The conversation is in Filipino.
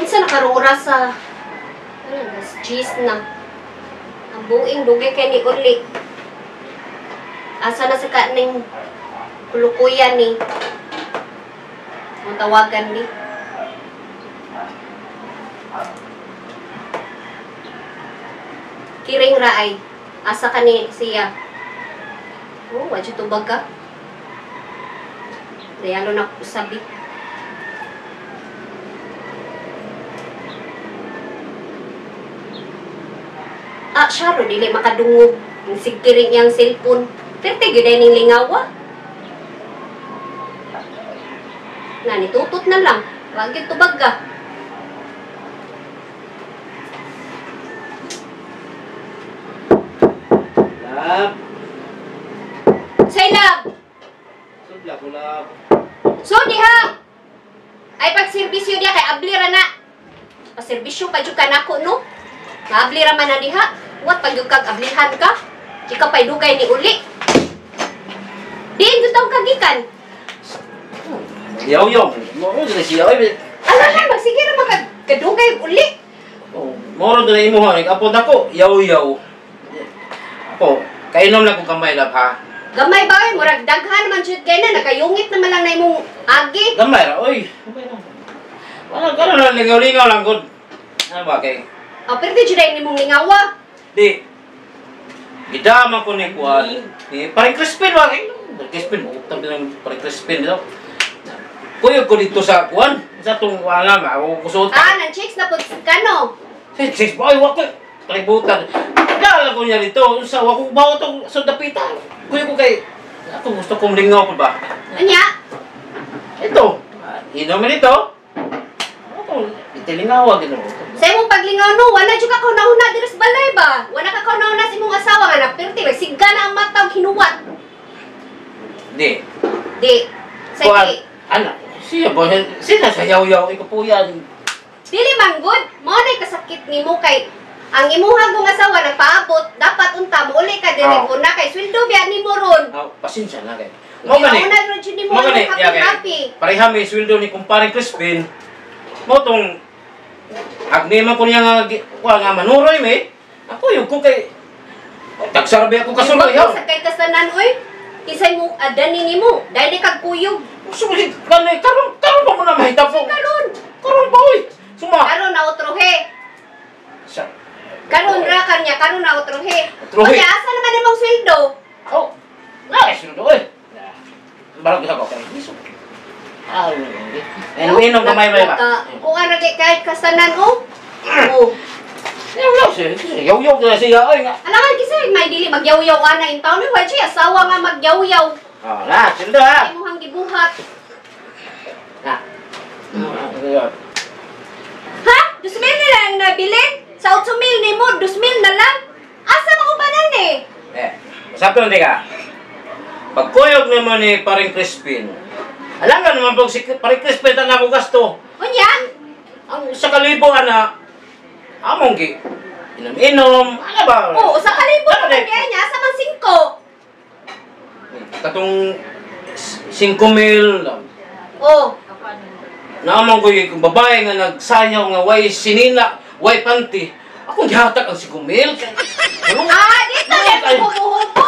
Unsa nakarong oras sa alas 10 na. Ang buing dugay kay ni uli. Asa na sa kaning kulukuyan ni. Ang tawagan ni. Kiring raay. Asa ka ni siya. Oh, wadyo tubag ka. Dayalo na usabi. Ah, syaro, dili makadungog. Yung sigkiring yung cellphone. Perte, gyud ning lingawa. Nani, tutot na lang. Wag gyud tubag ka. Lab. Say, love! Sudla ko lab. So, diha! Ay, pag-servisyo diha kay ablira na. Pag-servisyo pa jud ka nako, no? Maablira man na diha. What pag yung kag-ablihan ka? Ikaw pa'y dugay ni uli. Diin jud taong kagikan. Yaw-yaw. Moro na siya. Ala lang, magsige na magkadugay uli. Moro na imo ha. Apod ako. Yaw-yaw. Apo, kainom na kong kamay lab ha. Gamay ba? Murag daghan man jud kay na. Nakayungit naman lang na imong agi. Gamay ra, oy. Wala ka na lingaw-lingaw lang gud. Ano ba kay? O, pero di jud ay imong lingawa. Di. Gidama ko ni kuan. Ni parang crispin ba kay? Crispin mo utang din parang crispin dito. Kuyog ko dito sa kuan. Sa tong wala ma ako kusot. Ah, nang chicks na pud kano. Sis boy, wako. Kalibutan. Kala ko niya dito sa wako bawo tong sudapita. Kuyog ko kay ako gusto kong lingaw pa ba? Anya? Ito. Inom mo dito. Ako, itilingaw gino. Sa imong paglingaw no, wala jud ka kauna-una diri sa balay ba? Wala ka kauna-una sa imong asawa nga napirti, magsigga na ang mata og hinuwat. Di. Di. Sige. Anak, siya ba? Sila sa yaw-yaw, ikaw po yan. Dili man good. Mao nay kasakit nimo kay ang imuhang kong asawa nagpaabot, dapat unta mo uli ka diri una kay sweldo biya nimo ron. Pasensya na kay. Mo gani. Una ron jud nimo happy. Pareha may sweldo ni kumparing Crispin. Mo tong agni man ko niya nga manuroy me. Ako yung ko kay tagsarbi ako kasuloy ha. Sa kay kasanan oy. Kisay mo adani nimo, dahil kag kuyog. Sulit kanay karon ba mo na mahitap ko? Karon ba oy? Suma. Karon na utrohe. Karon ra kanya, karon na utrohe. Utrohe. Kaya asa naman imong sweldo? Oh. Nice sweldo oy. Barang kita ko kay. Inom kamay ba? Kung ano kahit kasanan oh. Oh. Yaw-yaw na siya oy nga. Alangan kasi may dili magyaw-yaw ana in town ni waji asawa nga magyaw-yaw. Oh, na, sildo ha. Imuhang gibuhat. Na. Ha? 2,000 na lang nabilin? Sa 8,000 nimo, 2,000 na lang? Asa mo ubanan ni? Sabi lang ka. Pagkuyog naman ni paring Crispin. Alam nga naman pag si paring Crispin ta na ko gasto. Unyan? Ang sa kalibo ana. Among gi. Inom-inom, ano ba? Oo, sa kalibo naman niya, sa man 5. Katong 5,000 lang. Oh. Naamang ko yung babae nga nagsayaw nga way sinina, way panty. Akong gihatag ang 5,000. Ah, dito yan humuhubo.